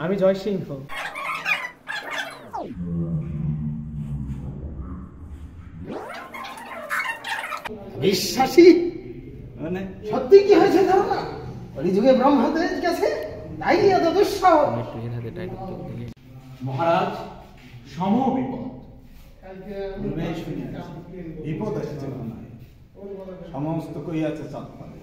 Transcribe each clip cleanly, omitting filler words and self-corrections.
আমি জয় সিংহ। বিশ্বাসী মানে সত্যি কি হয়েছে ধারণা? কলিযুগে ব্রহ্মদেব গেছে তাই এত দুঃসাহস। মহারাজ সম বিপদ বিপদ এসেছে সমস্ত কইয়াছে চাঁদপাড়ে।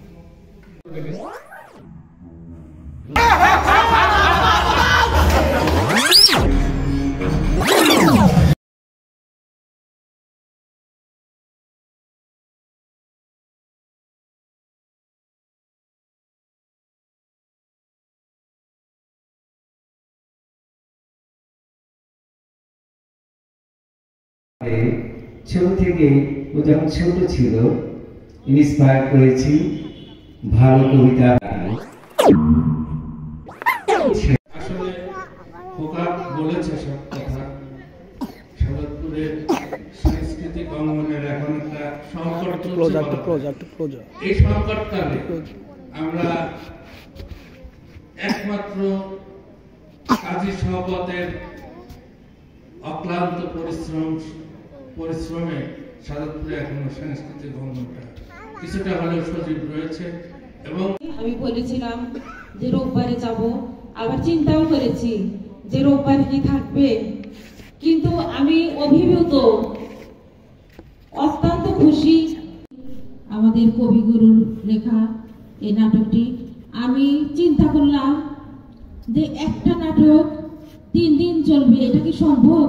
ছোট থেকে ও যখন ছোট ছিল ইন্সপায়ার করেছি ভালো কবিতা। আসলে খোকা বলেছে সব কথা। সাদতপুরের সাংস্কৃতিক অঙ্গনের এখন একটা সংকট চলছে। এই সংকটকালে আমরা একমাত্র কাজী সহবতের অক্লান্ত পরিশ্রমে সাদতপুরে এখনো সাংস্কৃতিক অঙ্গনটা কিছুটা হলেও সজীব রয়েছে। এবং আমি বলেছিলাম যে রোববারে যাব, আবার চিন্তাও করেছি যে রোববারে কি থাকবে, কিন্তু আমি অভিভূত, অত্যন্ত খুশি। আমাদের কবিগুরুর লেখা এই নাটকটি আমি চিন্তা করলাম যে একটা নাটক 3 দিন চলবে, এটা কি সম্ভব?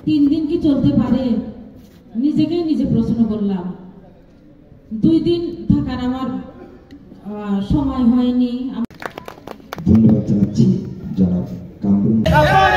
3 দিন কি চলতে পারে? নিজেকেই নিজে প্রশ্ন করলাম। 2 দিন থাকার আমার সময় হয়নি। ধন্যবাদ জানাচ্ছি জনাব কামরুল।